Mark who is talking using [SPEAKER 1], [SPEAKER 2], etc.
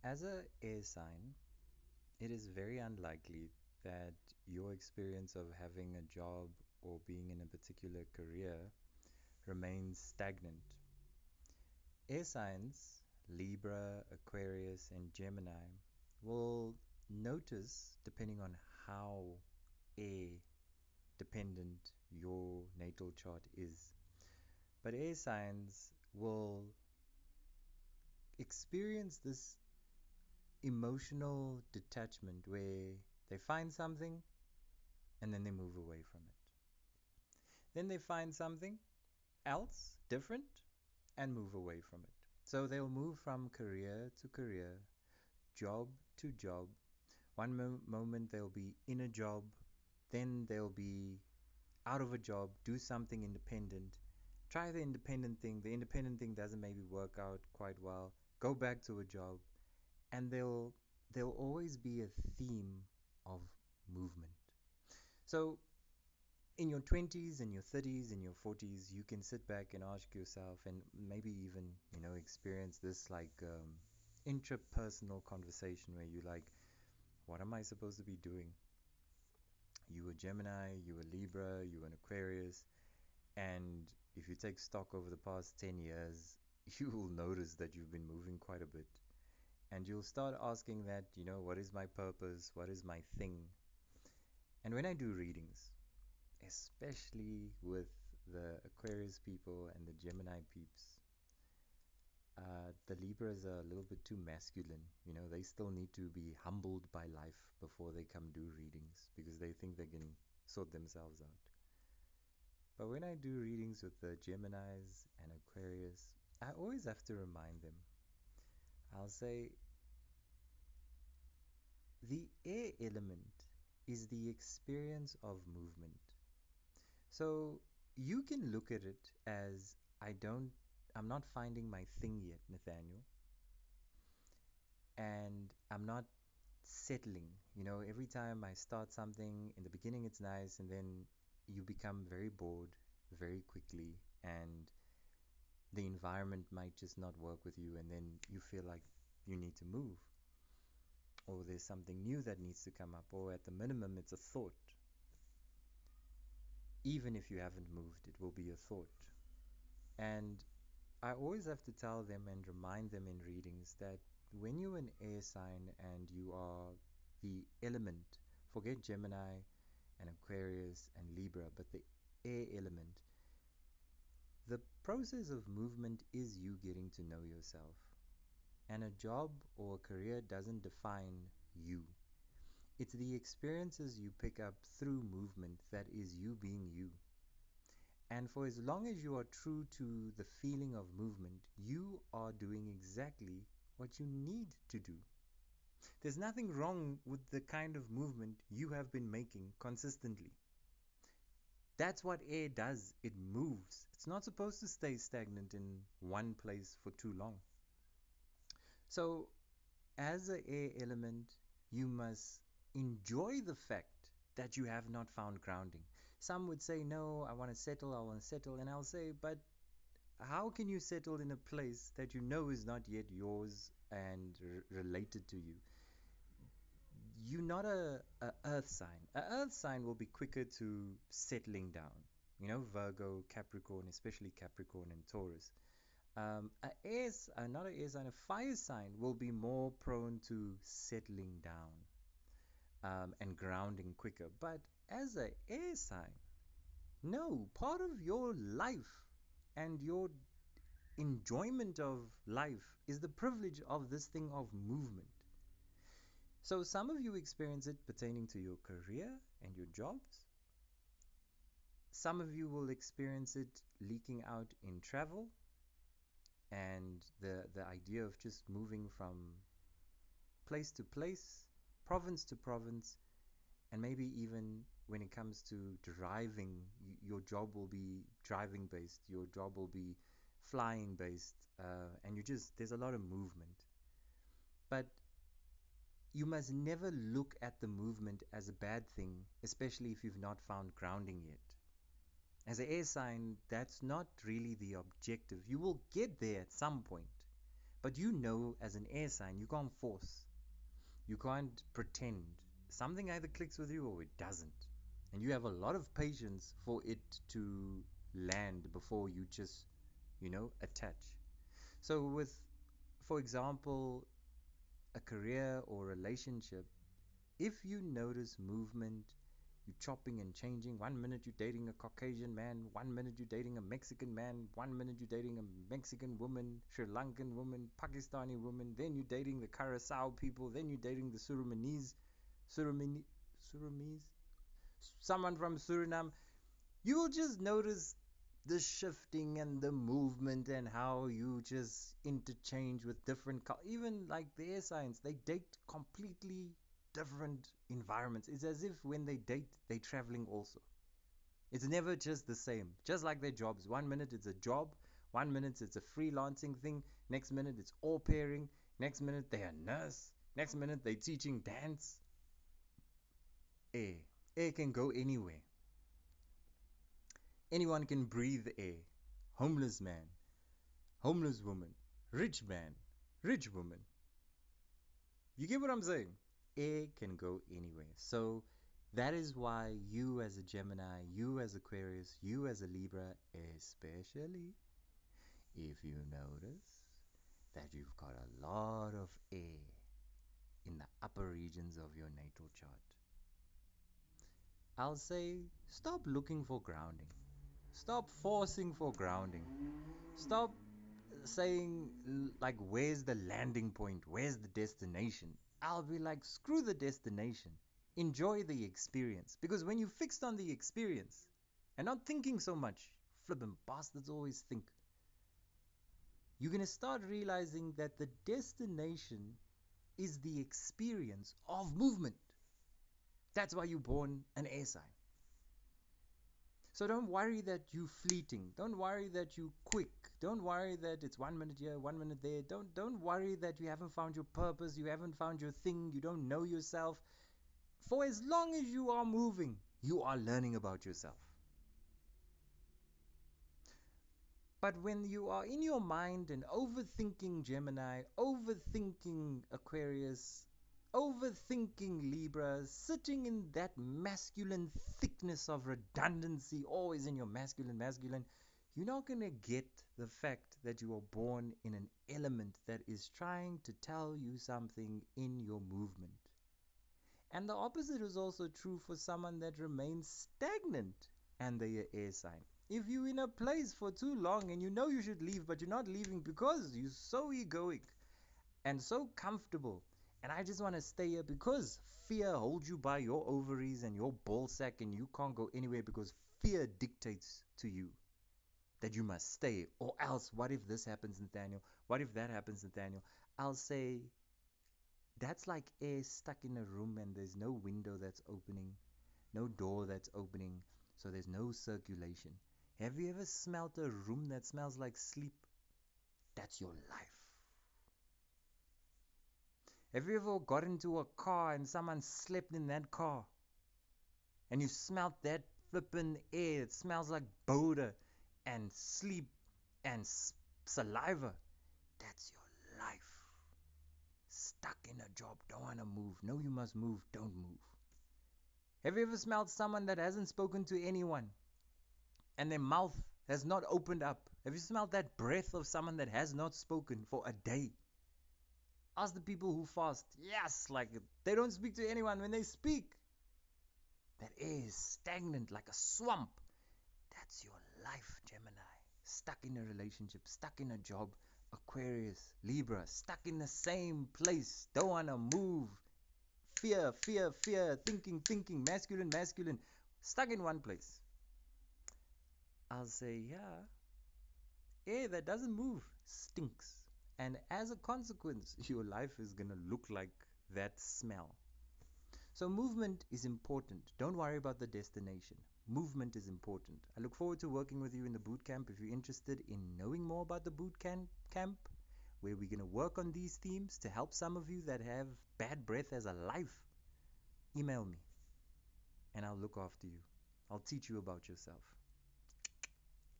[SPEAKER 1] As a air sign, it is very unlikely that your experience of having a job or being in a particular career remains stagnant. Air signs, Libra, Aquarius, and Gemini, will notice, depending on how air dependent your natal chart is, but air signs will experience this emotional detachment where they find something and then they move away from it. Then they find something else different and move away from it. So they'll move from career to career, job to job. One moment they'll be in a job, then they'll be out of a job, do something independent, try the independent thing. The independent thing doesn't maybe work out quite well, go back to a job, and there'll always be a theme of movement. So in your 20s and your 30s and your 40s, you can sit back and ask yourself, and maybe even experience this like intrapersonal conversation where you're like, what am I supposed to be doing? You were Gemini, you were Libra, you were an Aquarius, and if you take stock over the past 10 years, you will notice that you've been moving quite a bit. And you'll start asking that, what is my purpose? What is my thing? And when I do readings, especially with the Aquarius people and the Gemini peeps, the Libras are a little bit too masculine. They still need to be humbled by life before they come do readings because they think they can sort themselves out. But when I do readings with the Geminis and Aquarius, I always have to remind them. I'll say the air element is the experience of movement. So you can look at it as I'm not finding my thing yet, Nathaniel, and I'm not settling. Every time I start something, in the beginning it's nice, and then you become very bored very quickly, and the environment might just not work with you, and then you feel like you need to move, or there's something new that needs to come up, or at the minimum, it's a thought. Even if you haven't moved, it will be a thought. And I always have to tell them and remind them in readings that when you're an air sign and you are the element, forget Gemini and Aquarius and Libra, but the air element, the process of movement is you getting to know yourself. And a job or a career doesn't define you. It's the experiences you pick up through movement that is you being you. And for as long as you are true to the feeling of movement, you are doing exactly what you need to do. There's nothing wrong with the kind of movement you have been making consistently. That's what air does. It moves. It's not supposed to stay stagnant in one place for too long. So, as an air element, you must enjoy the fact that you have not found grounding. Some would say, no, I want to settle, I want to settle. And I'll say, but how can you settle in a place that you know is not yet yours and related to you? You're not a earth sign. A earth sign will be quicker to settling down. Virgo, Capricorn, especially Capricorn and Taurus. Not an air sign, a fire sign will be more prone to settling down and grounding quicker. But as an air sign, no, part of your life and your enjoyment of life is the privilege of this thing of movement. So some of you experience it pertaining to your career and your jobs. Some of you will experience it leaking out in travel and the idea of just moving from place to place, province to province, and maybe even when it comes to driving, your job will be driving based, your job will be flying based, and there's a lot of movement. But you must never look at the movement as a bad thing, especially if you've not found grounding yet. As an air sign, that's not really the objective. You will get there at some point, But you know, as an air sign, you can't force, you can't pretend. Something either clicks with you or it doesn't. And you have a lot of patience for it to land before you just, attach. So, with, for example, a career or relationship, if you notice movement, you chopping and changing. 1 minute you're dating a Caucasian man, 1 minute you're dating a Mexican man, 1 minute you're dating a Mexican woman, Sri Lankan woman, Pakistani woman, then you're dating the Curacao people, then you're dating the Surinamese, someone from Suriname. You will just notice the shifting and the movement and how you just interchange with different, even like the air signs, they date completely different environments. It's as if when they date, they're traveling also. It's never just the same. Just like their jobs. 1 minute it's a job, 1 minute it's a freelancing thing, next minute it's au pairing, next minute they're a nurse, next minute they're teaching dance. Air can go anywhere. Anyone can breathe air. Homeless man, homeless woman, rich man, rich woman. You get what I'm saying? Air can go anywhere. So that is why you as a Gemini, you as Aquarius, you as a Libra, especially if you notice that you've got a lot of air in the upper regions of your natal chart, I'll say stop looking for grounding. Stop forcing for grounding. Stop saying, like, where's the landing point? Where's the destination? I'll be like, screw the destination. Enjoy the experience. Because when you fixed on the experience and not thinking so much, flippin' bastards always think, you're going to start realizing that the destination is the experience of movement. That's why you're born an air sign. So don't worry that you fleeting. Don't worry that you quick. Don't worry that it's 1 minute here, 1 minute there. Don't worry that you haven't found your purpose, you haven't found your thing, you don't know yourself. For as long as you are moving, you are learning about yourself. But when you are in your mind and overthinking Gemini, overthinking Aquarius, overthinking Libra, sitting in that masculine thickness of redundancy, always in your masculine, you're not going to get the fact that you are born in an element that is trying to tell you something in your movement. And the opposite is also true for someone that remains stagnant and they are air sign. If you're in a place for too long and you know you should leave, but you're not leaving because you're so egoic and so comfortable, and I just want to stay here because fear holds you by your ovaries and your ball sack and you can't go anywhere because fear dictates to you that you must stay, or else what if this happens, Nathaniel? What if that happens, Nathaniel? I'll say that's like air stuck in a room and there's no window that's opening, no door that's opening, so there's no circulation. Have you ever smelt a room that smells like sleep? That's your life. Have you ever got into a car and someone slept in that car? And you smelt that flippin' air. It smells like Boda and sleep and saliva. That's your life. Stuck in a job, don't want to move. No, you must move, don't move. Have you ever smelled someone that hasn't spoken to anyone and their mouth has not opened up? Have you smelled that breath of someone that has not spoken for a day? Ask the people who fast. Yes, like they don't speak to anyone. When they speak, that air is stagnant like a swamp. That's your life, Gemini. Stuck in a relationship, stuck in a job. Aquarius, Libra, stuck in the same place. Don't want to move. Fear, fear, fear. Thinking, masculine, stuck in one place. I'll say, yeah, air that doesn't move stinks. And as a consequence, your life is going to look like that smell. So movement is important. Don't worry about the destination. Movement is important. I look forward to working with you in the boot camp. If you're interested in knowing more about the boot camp, where we're going to work on these themes to help some of you that have bad breath as a life, email me and I'll look after you. I'll teach you about yourself.